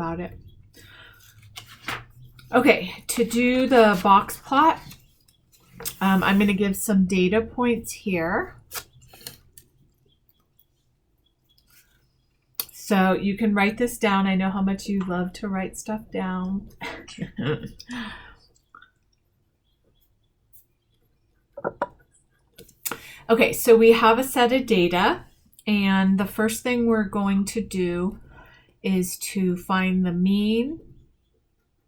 about it. Okay, to do the box plot, I'm going to give some data points here. So you can write this down. I know how much you love to write stuff down. Okay, so we have a set of data, and the first thing we're going to do is to find the mean,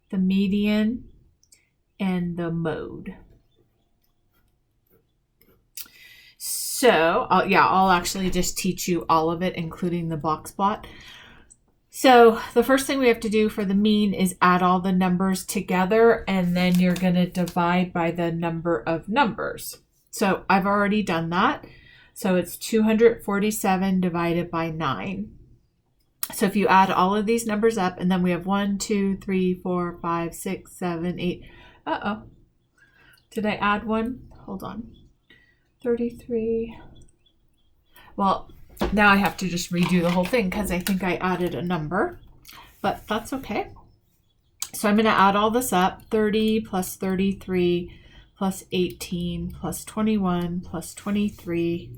the median, and the mode. So, I'll actually just teach you all of it, including the box plot. So the first thing we have to do for the mean is add all the numbers together, and then you're going to divide by the number of numbers. So I've already done that. So it's 247 divided by 9. So if you add all of these numbers up, and then we have 1, 2, 3, 4, 5, 6, 7, 8. Uh-oh. Did I add one? Hold on. 33. Well, now I have to just redo the whole thing because I think I added a number, but that's okay. So I'm going to add all this up. 30 plus 33 plus 18 plus 21 plus 23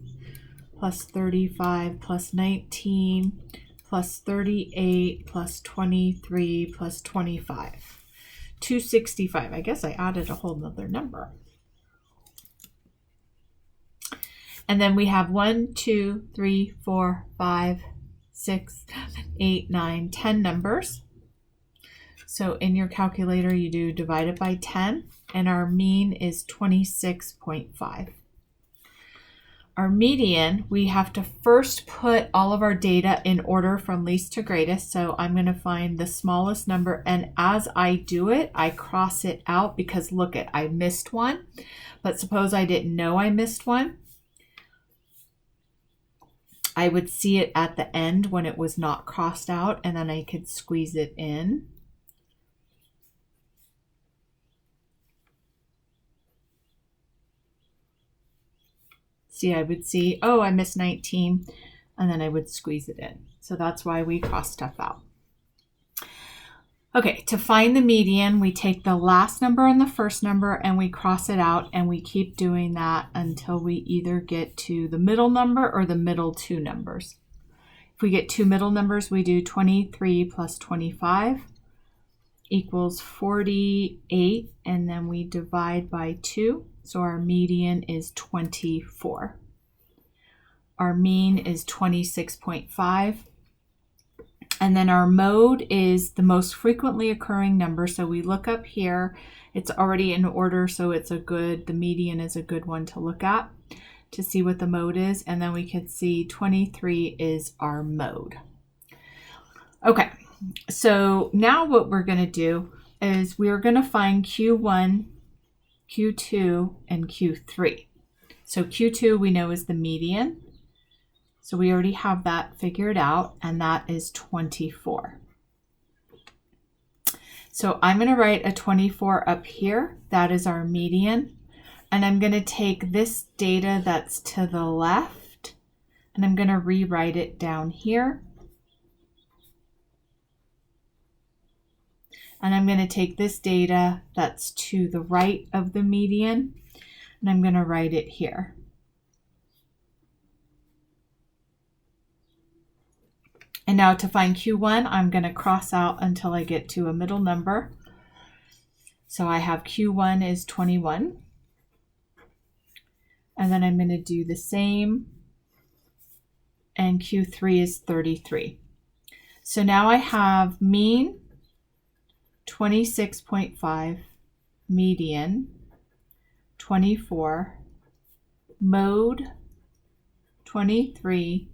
plus 35 plus 19 plus 38 plus 23 plus 25. 265. I guess I added a whole nother number. And then we have 1, 2, 3, 4, 5, 6, 7, 8, 9, 10 numbers. So in your calculator, you do divide it by 10, and our mean is 26.5. Our median, we have to first put all of our data in order from least to greatest. So I'm going to find the smallest number, and as I do it, I cross it out because look at, I missed one. But suppose I didn't know I missed one. I would see it at the end when it was not crossed out, and then I could squeeze it in. See, I would see, oh, I missed 19, and then I would squeeze it in. So that's why we cross stuff out. Okay, to find the median, we take the last number and the first number and we cross it out, and we keep doing that until we either get to the middle number or the middle two numbers. If we get two middle numbers, we do 23 plus 25 equals 48, and then we divide by 2. So our median is 24. Our mean is 26.5. And then our mode is the most frequently occurring number. So we look up here, it's already in order, so it's the median is a good one to look at to see what the mode is. And then we can see 23 is our mode. Okay, so now what we're going to do is we're going to find Q1, Q2, and Q3. So Q2 we know is the median. So we already have that figured out, and that is 24. So I'm going to write a 24 up here. That is our median. And I'm going to take this data that's to the left, and I'm going to rewrite it down here. And I'm going to take this data that's to the right of the median, and I'm going to write it here. And now to find Q1, I'm going to cross out until I get to a middle number. So I have Q1 is 21. And then I'm going to do the same. And Q3 is 33. So now I have mean 26.5, median 24, mode 23,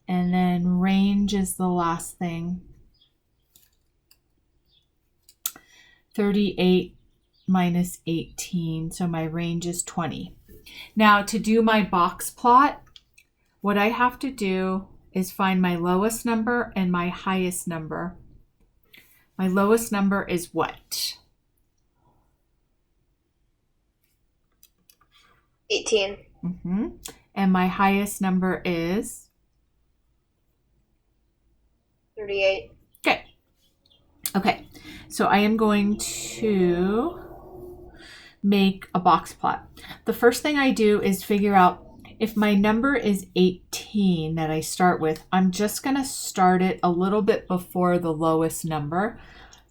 and then range is the last thing. 38 minus 18, so my range is 20. Now to do my box plot, what I have to do is find my lowest number and my highest number. My lowest number is what? 18. And my highest number is? 38. Okay. Okay, so I am going to make a box plot. The first thing I do is figure out if my number is 18 that I start with, I'm just going to start it a little bit before the lowest number.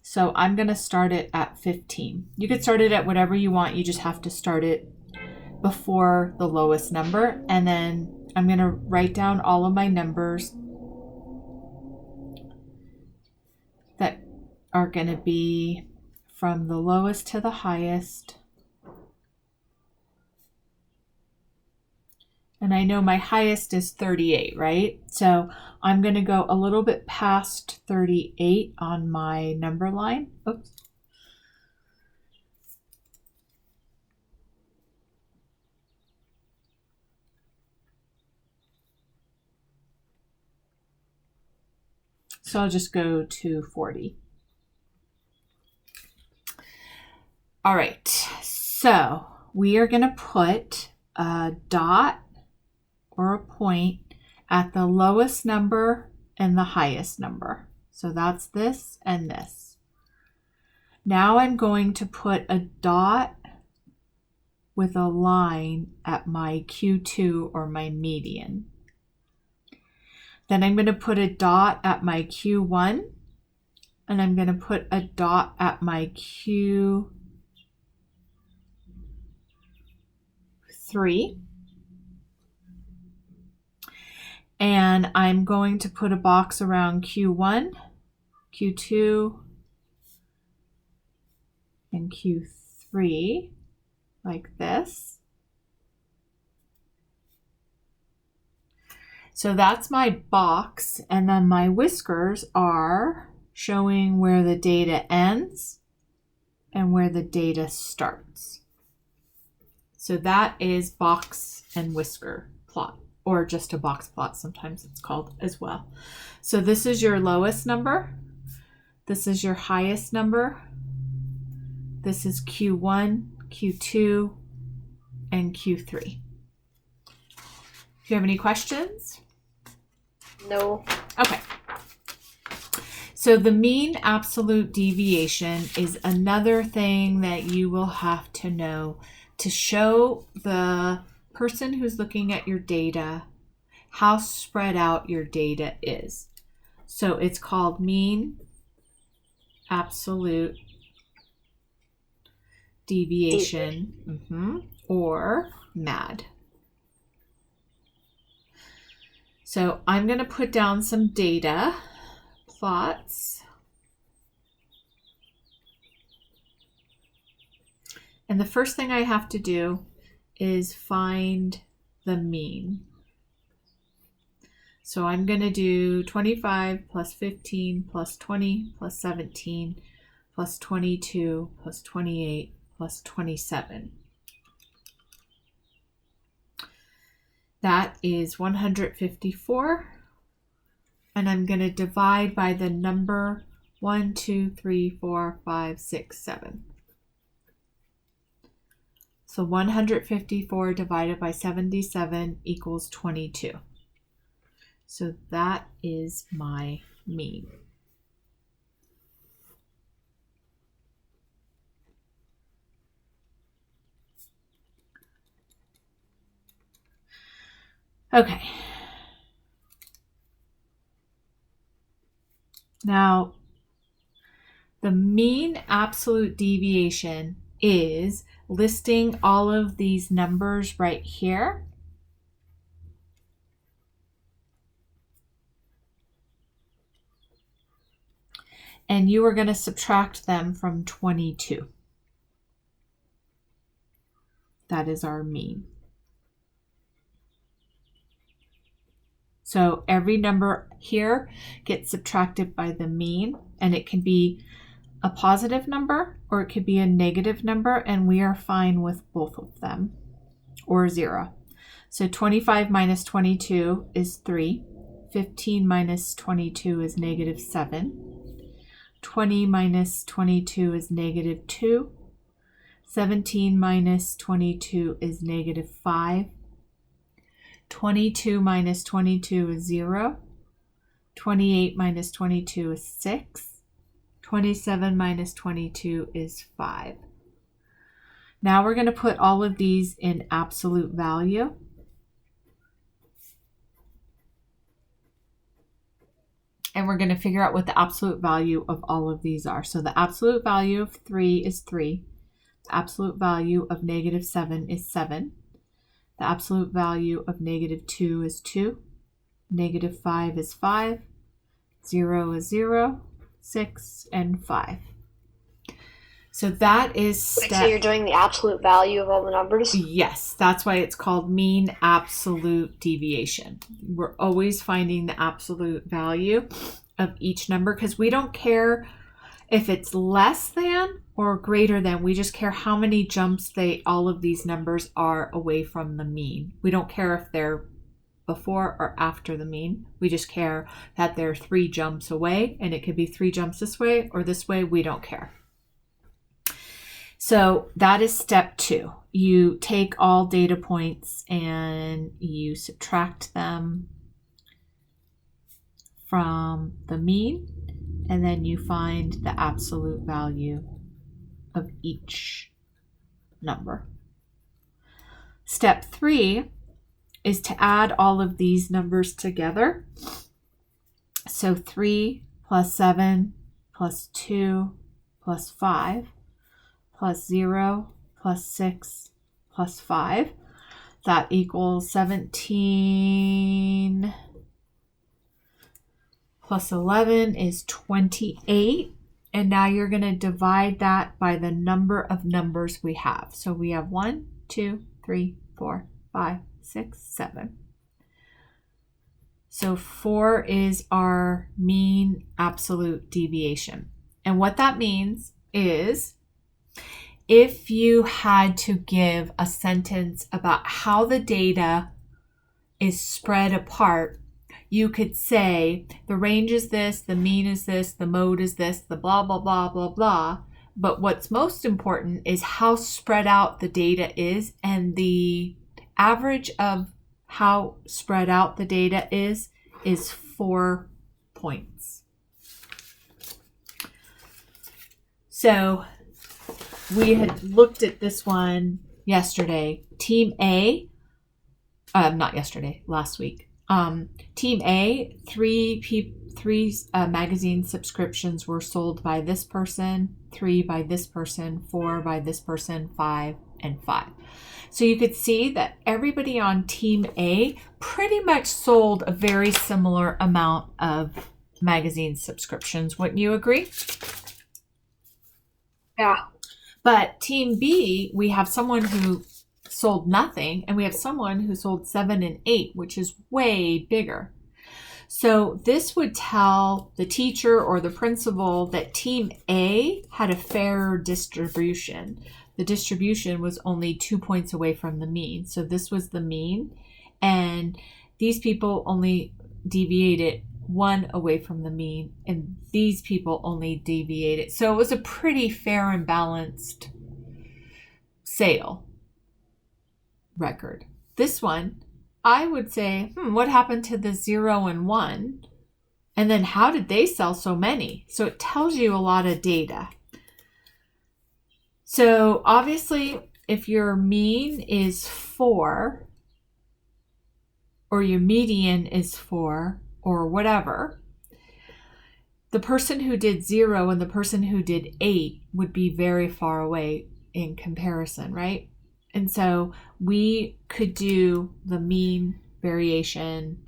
So I'm going to start it at 15. You could start it at whatever you want. You just have to start it before the lowest number. And then I'm going to write down all of my numbers that are going to be from the lowest to the highest. And I know my highest is 38, right? So I'm going to go a little bit past 38 on my number line. Oops. So I'll just go to 40. All right, so we are going to put a dot or a point at the lowest number and the highest number. So that's this and this. Now I'm going to put a dot with a line at my Q2 or my median. Then I'm going to put a dot at my Q1, and I'm going to put a dot at my Q3. And I'm going to put a box around Q1, Q2, and Q3 like this. So that's my box, and then my whiskers are showing where the data ends and where the data starts. So that is box and whisker plot, or just a box plot, sometimes it's called as well. So this is your lowest number. This is your highest number. This is Q1, Q2, and Q3. Do you have any questions? No. Okay. So the mean absolute deviation is another thing that you will have to know to show the person who's looking at your data how spread out your data is. So it's called mean absolute deviation, or MAD. So I'm going to put down some data plots. And the first thing I have to do is find the mean. So I'm going to do 25 plus 15 plus 20 plus 17 plus 22 plus 28 plus 27. That is 154. And I'm going to divide by the number 1, 2, 3, 4, 5, 6, 7. So 154 divided by 77 equals 22. So that is my mean. Okay. Now, the mean absolute deviation is listing all of these numbers right here. And you are going to subtract them from 22. That is our mean. So every number here gets subtracted by the mean, and it can be a positive number or it could be a negative number, and we are fine with both of them, or 0. So 25 minus 22 is 3. 15 minus 22 is negative 7. 20 minus 22 is negative 2. 17 minus 22 is negative 5. 22 minus 22 is 0. 28 minus 22 is 6. 27 minus 22 is 5. Now we're going to put all of these in absolute value. And we're going to figure out what the absolute value of all of these are. So the absolute value of 3 is 3. The absolute value of negative 7 is 7. The absolute value of negative 2 is 2. Negative 5 is 5. 0 is 0. 6 and 5. So that is step... So you're doing the absolute value of all the numbers? Yes, that's why it's called mean absolute deviation. We're always finding the absolute value of each number because we don't care if it's less than or greater than. We just care how many jumps all of these numbers are away from the mean. We don't care if they're before or after the mean. We just care that they're 3 jumps away, and it could be 3 jumps this way or this way. We don't care. So that is step 2. You take all data points and you subtract them from the mean, and then you find the absolute value of each number. Step 3 is to add all of these numbers together. So 3 plus 7 plus 2 plus 5 plus 0 plus 6 plus 5. That equals 17 plus 11 is 28. And now you're going to divide that by the number of numbers we have. So we have 1, 2, 3, 4, 5, 6, 7. So 4 is our mean absolute deviation. And what that means is if you had to give a sentence about how the data is spread apart, you could say the range is this, the mean is this, the mode is this, the blah, blah, blah, blah, blah. But what's most important is how spread out the data is, and the average of how spread out the data is 4 points. So we had looked at this one yesterday. Team A, not yesterday, last week. Team A, three magazine subscriptions were sold by this person, 3 by this person, 4 by this person, 5 and 5. So you could see that everybody on Team A pretty much sold a very similar amount of magazine subscriptions. Wouldn't you agree? Yeah. But Team B, we have someone who sold nothing, and we have someone who sold 7 and 8, which is way bigger. So this would tell the teacher or the principal that Team A had a fairer distribution. The distribution was only 2 points away from the mean. So this was the mean, and these people only deviated 1 away from the mean, and these people only deviated. So it was a pretty fair and balanced sale record. This one, I would say, what happened to the 0 and 1? And then how did they sell so many? So it tells you a lot of data. So obviously, if your mean is 4, or your median is 4, or whatever, the person who did 0 and the person who did 8 would be very far away in comparison, right? And so we could do the mean variation,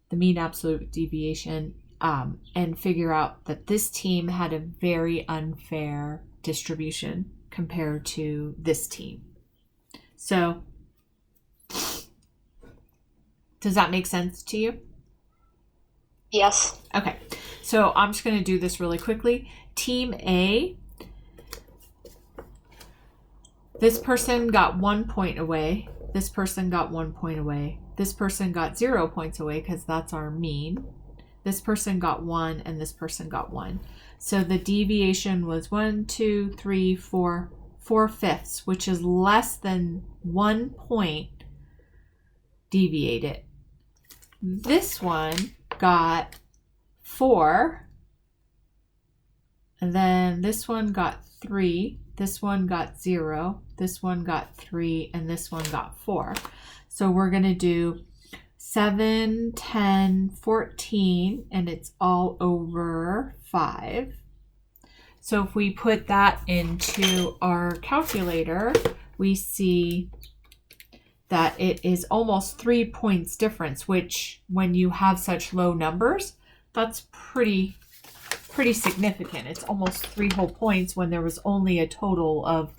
the mean absolute deviation, and figure out that this team had a very unfair distribution compared to this team. So does that make sense to you? Yes. Okay, so I'm just going to do this really quickly. Team A, this person got 1 point away. This person got 1 point away. This person got 0 points away because that's our mean. This person got 1 and this person got 1. So the deviation was 4 4/5, which is less than 1 point deviated. This one got 4 And then this one got 3, this one got 0, this one got 3, and this one got 4. So we're going to do 7, 10, 14, and it's all over 5. So if we put that into our calculator, we see that it is almost 3 points difference, which when you have such low numbers, that's pretty significant. It's almost 3 whole points when there was only a total of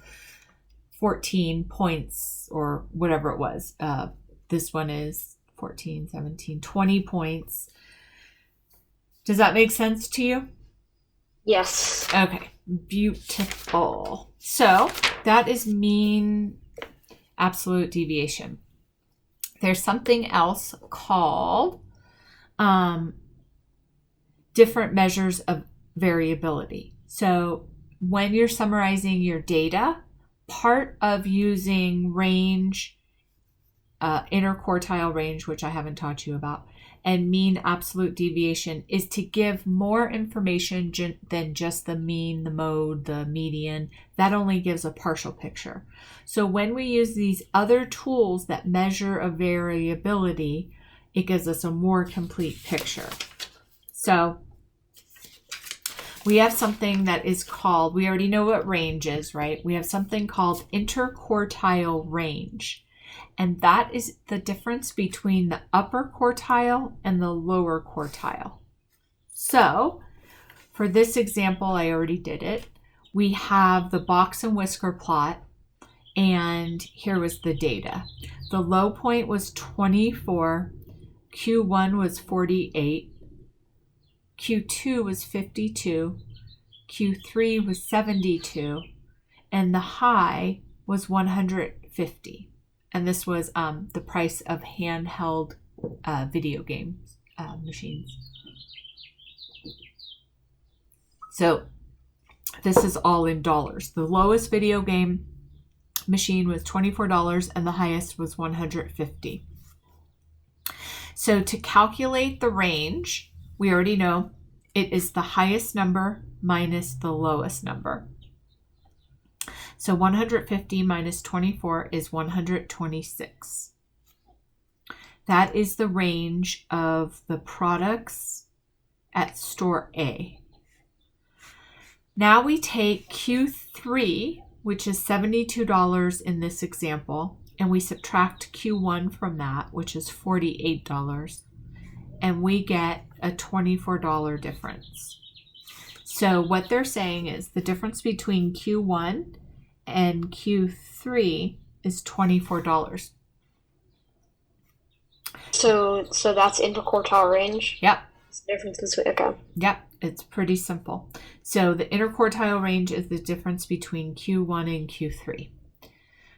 14 points or whatever it was. This one is 14, 17, 20 points. Does that make sense to you? Yes. Okay, beautiful. So that is mean absolute deviation. There's something else called different measures of variability. So when you're summarizing your data, part of using range, interquartile range, which I haven't taught you about, and mean absolute deviation is to give more information than just the mean, the mode, the median. That only gives a partial picture. So when we use these other tools that measure a variability, it gives us a more complete picture. So we have something that is called, we already know what range is, right? We have something called interquartile range. And that is the difference between the upper quartile and the lower quartile. So for this example, I already did it. We have the box and whisker plot, and here was the data. The low point was 24, Q1 was 48, Q2 was 52, Q3 was 72, and the high was 150. And this was the price of handheld video game machines. So this is all in dollars. The lowest video game machine was $24 and the highest was $150. So to calculate the range, we already know it is the highest number minus the lowest number. So 150 minus 24 is 126. That is the range of the products at store A. Now we take Q3, which is $72 in this example, and we subtract Q1 from that, which is $48, and we get a $24 difference. So what they're saying is the difference between Q1 and Q3 is $24. So that's interquartile range? Yep. It's the difference between, okay. Yep, it's pretty simple. So the interquartile range is the difference between Q1 and Q3.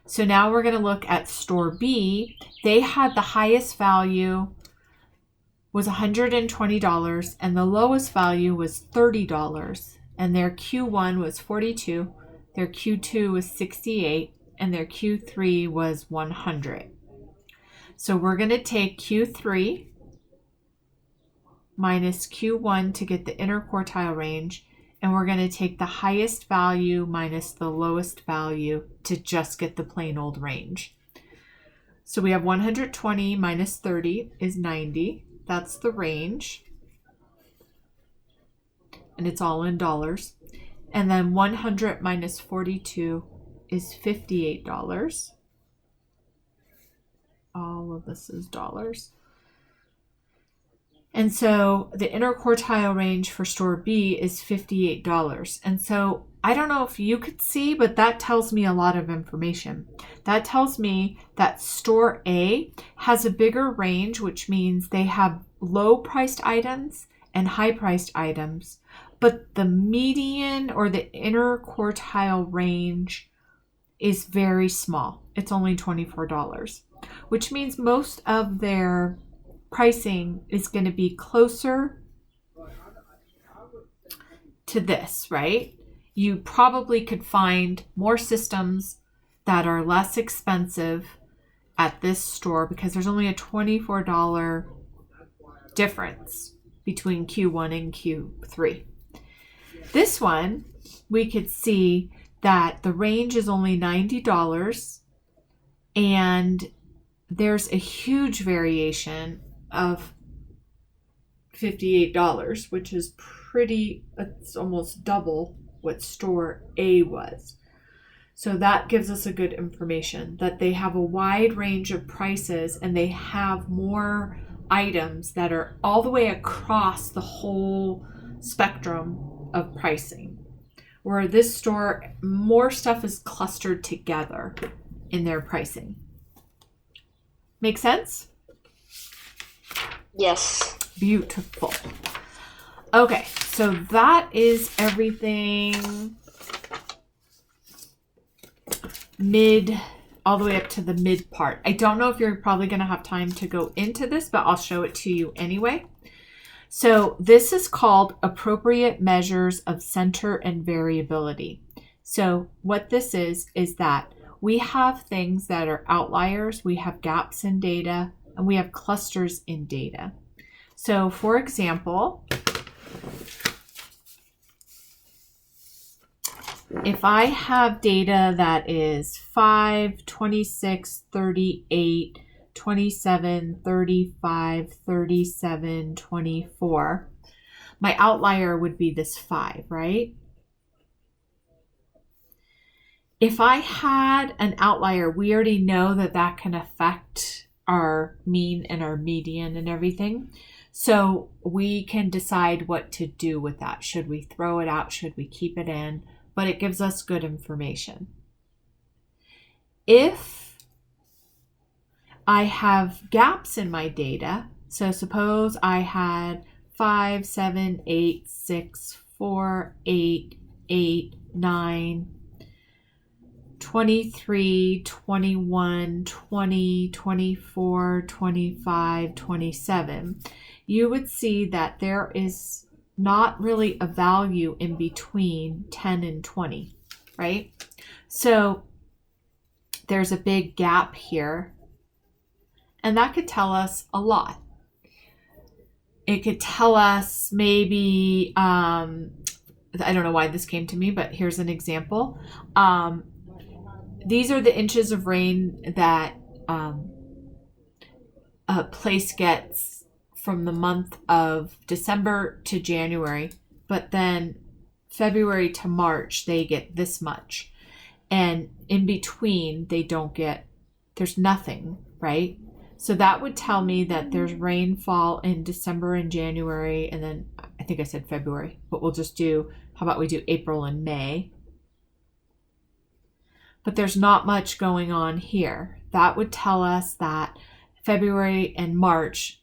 So now we're going to look at store B. They had the highest value was $120 and the lowest value was $30, and their Q1 was 42. Their Q2 was 68, and their Q3 was 100. So we're going to take Q3 minus Q1 to get the interquartile range, and we're going to take the highest value minus the lowest value to just get the plain old range. So we have 120 minus 30 is 90. That's the range. And it's all in dollars. And then 100 minus 42 is $58. All of this is dollars. And so the interquartile range for store B is $58. And so I don't know if you could see, but that tells me a lot of information. That tells me that store A has a bigger range, which means they have low-priced items and high-priced items. But the median or the interquartile range is very small. It's only $24, which means most of their pricing is going to be closer to this, right? You probably could find more systems that are less expensive at this store because there's only a $24 difference between Q1 and Q3. This one, we could see that the range is only $90 and there's a huge variation of $58, which is it's almost double what store A was. So that gives us a good information that they have a wide range of prices and they have more items that are all the way across the whole spectrum of pricing. Where this store, more stuff is clustered together in their pricing. Make sense? Yes. Beautiful. Okay, so that is everything all the way up to the mid part. I don't know if you're probably going to have time to go into this, but I'll show it to you anyway. So this is called appropriate measures of center and variability. So what this is that we have things that are outliers, we have gaps in data, and we have clusters in data. So for example, if I have data that is 5, 26, 38, 27, 35, 37, 24, my outlier would be this 5, right? If I had an outlier, we already know that that can affect our mean and our median and everything. So we can decide what to do with that. Should we throw it out? Should we keep it in? But it gives us good information. If I have gaps in my data, so suppose I had 5, 7, 8, 6, 4, 8, 8, 9, 23, 21, 20, 24, 25, 27, you would see that there is not really a value in between 10 and 20, right? So there's a big gap here, and that could tell us a lot. It could tell us maybe, I don't know why this came to me, but here's an example. These are the inches of rain that a place gets from the month of December to January, but then February to March, they get this much. And in between, there's nothing, right? So that would tell me that there's rainfall in December and January, and then I think I said February, but how about we do April and May? But there's not much going on here. That would tell us that February and March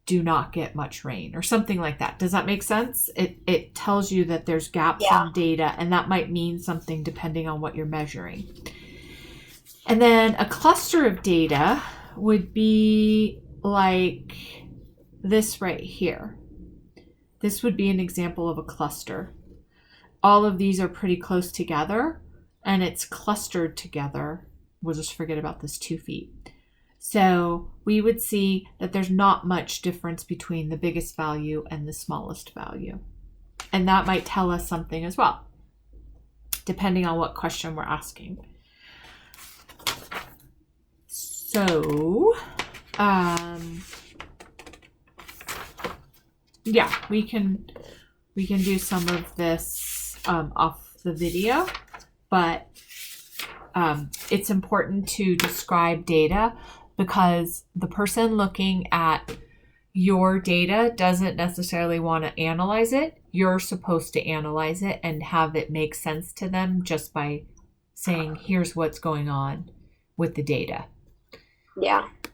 do not get much rain or something like that. Does that make sense? It tells you that there's gaps in data, and that might mean something depending on what you're measuring. And then a cluster of data would be like this right here. This would be an example of a cluster. All of these are pretty close together, and it's clustered together. We'll just forget about this 2 feet. So we would see that there's not much difference between the biggest value and the smallest value. And that might tell us something as well, depending on what question we're asking. So, yeah, we can do some of this off the video, but it's important to describe data because the person looking at your data doesn't necessarily want to analyze it. You're supposed to analyze it and have it make sense to them just by saying, here's what's going on with the data. Yeah.